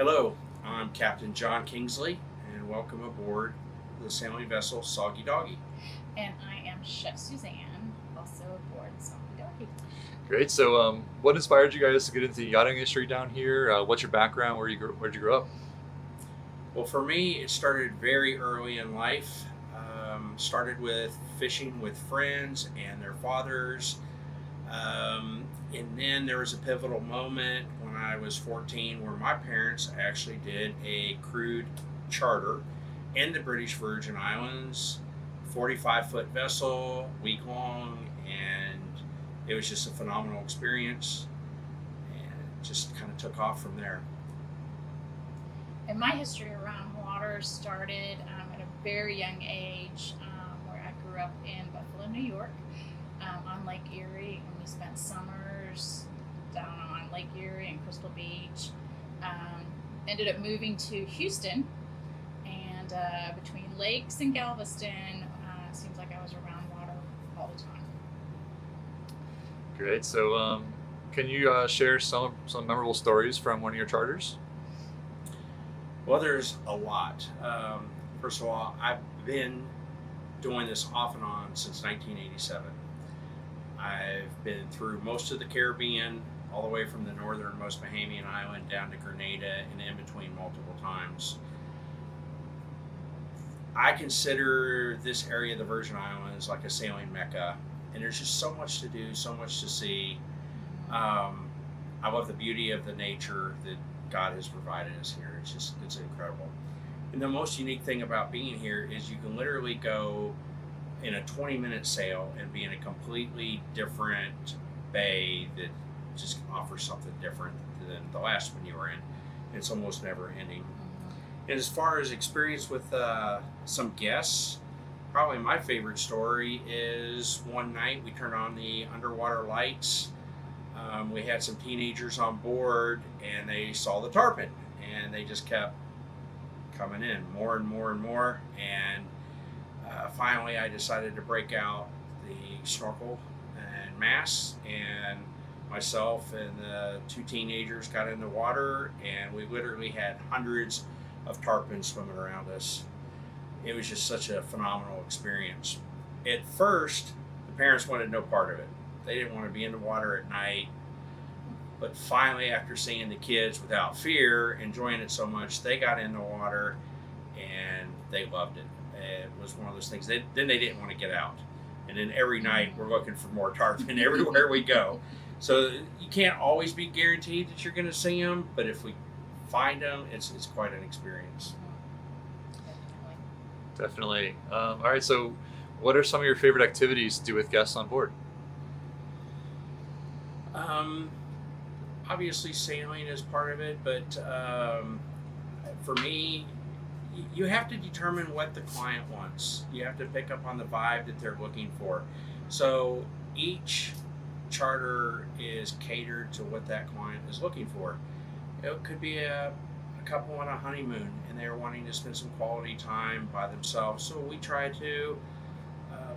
Hello, I'm Captain John Kingsley, and welcome aboard the sailing vessel Soggy Doggy. And I am Chef Suzanne, also aboard Soggy Doggy. Great. So, what inspired you guys to get into the yachting industry down here? What's your background? Where'd you grow up? Well, for me, it started very early in life. Started with fishing with friends and their fathers. And then there was a pivotal moment when I was 14 where my parents actually did a crude charter in the British Virgin Islands, 45-foot vessel, week long, and it was just a phenomenal experience, and it just kind of took off from there. And my history around water started at a very young age, where I grew up in Buffalo, New York, on Lake Erie, and we spent summers down on Lake Erie and Crystal Beach. Ended up moving to Houston, and between lakes and Galveston, seems like I was around water all the time. Great. So, can you share some memorable stories from one of your charters? Well, there's a lot. First of all, I've been doing this off and on since 1987. I've been through most of the Caribbean, all the way from the northernmost Bahamian island down to Grenada and in between multiple times. I consider this area of the Virgin Islands like a sailing mecca, and there's just so much to do, so much to see. I love the beauty of the nature that God has provided us here. It's incredible. And the most unique thing about being here is you can literally go in a 20-minute sail and be in a completely different bay that just offers something different than the last one you were in. It's almost never ending. And as far as experience with some guests, probably my favorite story is one night we turned on the underwater lights. We had some teenagers on board, and they saw the tarpon, and they just kept coming in more and more and more. And finally, I decided to break out the snorkel and mask, and myself and the two teenagers got in the water, and we literally had hundreds of tarpons swimming around us. It was just such a phenomenal experience. At first, the parents wanted no part of it. They didn't want to be in the water at night. But finally, after seeing the kids without fear, enjoying it so much, they got in the water and they loved it. It was one of those things. Then they didn't want to get out. And then every night we're looking for more tarpon everywhere we go. So you can't always be guaranteed that you're going to see them, but if we find them, it's quite an experience. Definitely. All right. So, what are some of your favorite activities to do with guests on board? Obviously, sailing is part of it, but for me, you have to determine what the client wants. You have to pick up on the vibe that they're looking for. So each charter is catered to what that client is looking for. It could be a couple on a honeymoon and they're wanting to spend some quality time by themselves. So we try to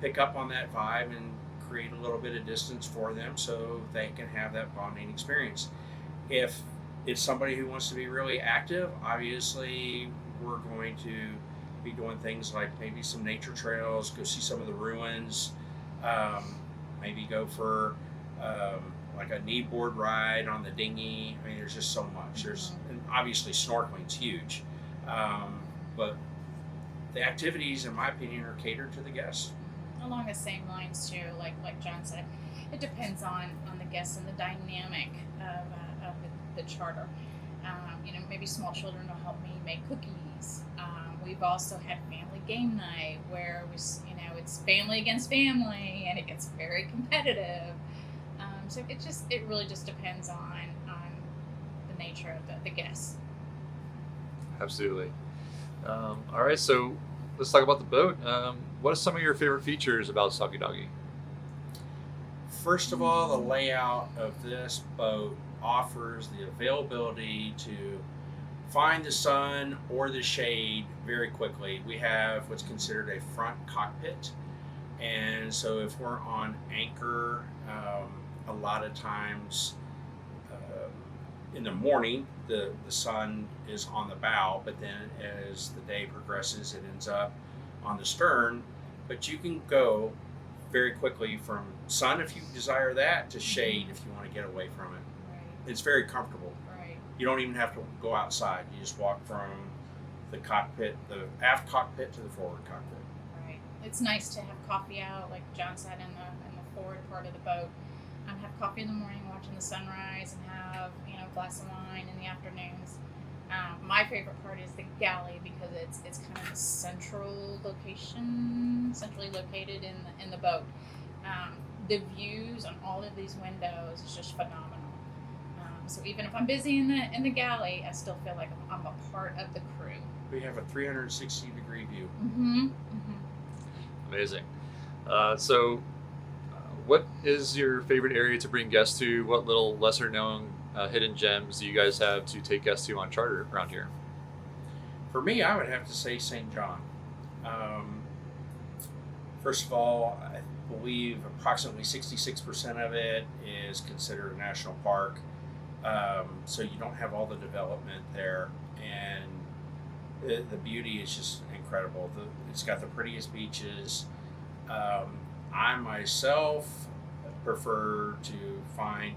pick up on that vibe and create a little bit of distance for them so they can have that bonding experience. If it's somebody who wants to be really active, obviously we're going to be doing things like maybe some nature trails, go see some of the ruins, maybe go for like a kneeboard ride on the dinghy. I mean, there's just so much. And obviously snorkeling's huge, but the activities, in my opinion, are catered to the guests. Along the same lines too, like John said, it depends on the guests and the dynamic of the charter. Maybe small children will help me make cookies. We've also had family game night where it's family against family and it gets very competitive. So it really just depends on the nature of the guests. Absolutely. All right. So, let's talk about the boat. What are some of your favorite features about Soggy Doggy? First of all, the layout of this boat offers the availability to find the sun or the shade very quickly. We have what's considered a front cockpit, and so if we're on anchor, a lot of times in the morning, the sun is on the bow, but then as the day progresses, it ends up on the stern. But you can go very quickly from sun if you desire that to shade if you want to get away from it. Right. It's very comfortable. Right. You don't even have to go outside. You just walk from the cockpit, the aft cockpit to the forward cockpit. Right. It's nice to have coffee out, like John said, in the forward part of the boat. Have coffee in the morning, watching the sunrise, and have a glass of wine in the afternoons. My favorite part is the galley because it's kind of a centrally located in the boat. The views on all of these windows is just phenomenal. So even if I'm busy in the galley, I still feel like I'm a part of the crew. We have a 360-degree view. Mm-hmm. Mm-hmm. Amazing. So, what is your favorite area to bring guests to? What little lesser-known hidden gems do you guys have to take guests to on charter around here? For me, I would have to say St. John. First of all, I believe approximately 66% of it is considered a national park. So you don't have all the development there, and the beauty is just incredible. It's got the prettiest beaches. I myself prefer to find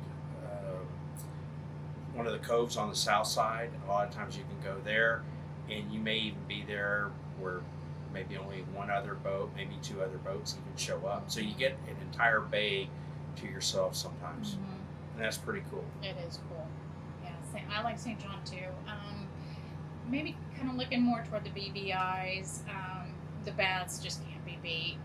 one of the coves on the south side. A lot of times you can go there, and you may even be there where maybe only one other boat, maybe two other boats even show up. So you get an entire bay to yourself sometimes. Mm-hmm. And that's pretty cool. It is cool. Yeah, I like St. John too. Maybe kind of looking more toward the BVIs. The baths just can't be beat.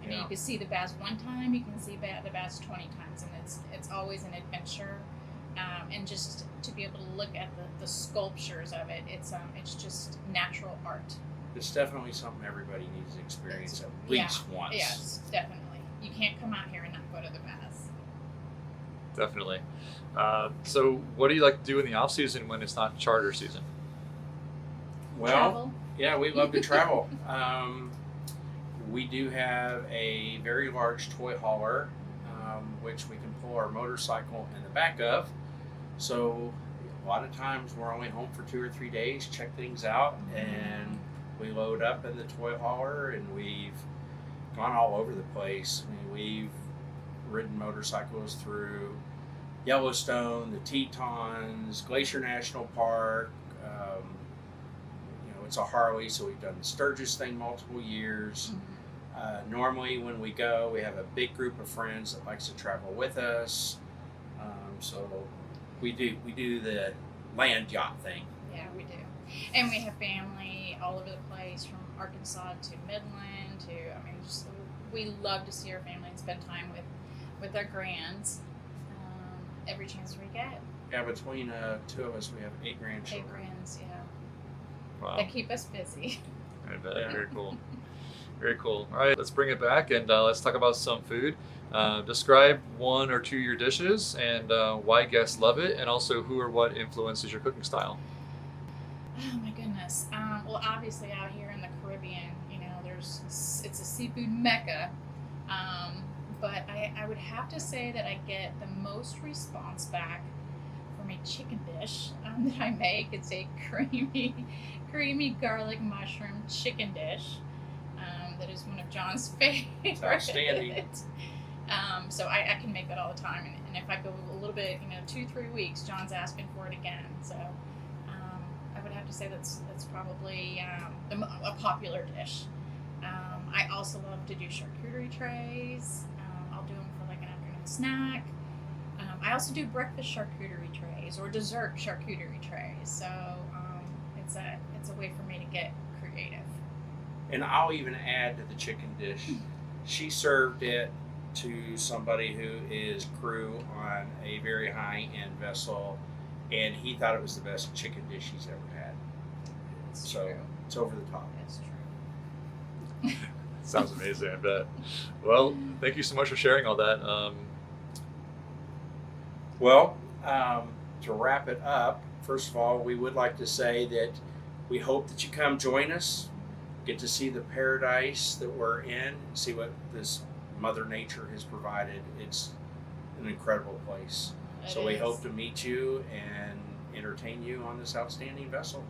I mean, you can see the baths one time, you can see the baths 20 times, and it's always an adventure. And just to be able to look at the sculptures of it, it's just natural art. It's definitely something everybody needs to experience at least once. Yes, definitely. You can't come out here and not go to the baths. Definitely. So, what do you like to do in the off season when it's not charter season? Well, Travel. Yeah, we love to travel. We do have a very large toy hauler, which we can pull our motorcycle in the back of. So a lot of times we're only home for 2 or 3 days, check things out, and we load up in the toy hauler, and we've gone all over the place. I mean, we've ridden motorcycles through Yellowstone, the Tetons, Glacier National Park. It's a Harley, so we've done the Sturgis thing multiple years. Normally when we go, we have a big group of friends that likes to travel with us. So we do the land yacht thing. Yeah, we do. And we have family all over the place, from Arkansas to Midland to, we love to see our family and spend time with our grands every chance we get. Yeah, between two of us, we have 8 grandchildren. 8 grands, yeah. Wow. That keep us busy. I bet. Very cool. Very cool. All right, let's bring it back and let's talk about some food. Describe 1 or 2 of your dishes and why guests love it, and also who or what influences your cooking style. Oh my goodness. Well, obviously out here in the Caribbean, it's a seafood mecca. But I would have to say that I get the most response back from a chicken dish that I make. It's a creamy garlic mushroom chicken dish. That is one of John's favorites. Outstanding. So I can make that all the time, and if I go a little bit, 2-3 weeks, John's asking for it again. So I would have to say that's probably a popular dish. I also love to do charcuterie trays. I'll do them for like an afternoon snack. I also do breakfast charcuterie trays or dessert charcuterie trays. So it's a way for me to get creative. And I'll even add to the chicken dish. She served it to somebody who is crew on a very high-end vessel, and he thought it was the best chicken dish he's ever had. It's So true. it's over the top. It's true. Sounds amazing, I bet. Well, thank you so much for sharing all that. Well, to wrap it up, first of all, we would like to say that we hope that you come join us, get to see the paradise that we're in, see what this Mother Nature has provided. It's an incredible place. So we hope to meet you and entertain you on this outstanding vessel.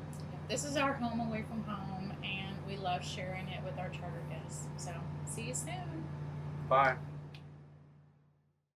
This is our home away from home, and we love sharing it with our charter guests. So, see you soon. Bye.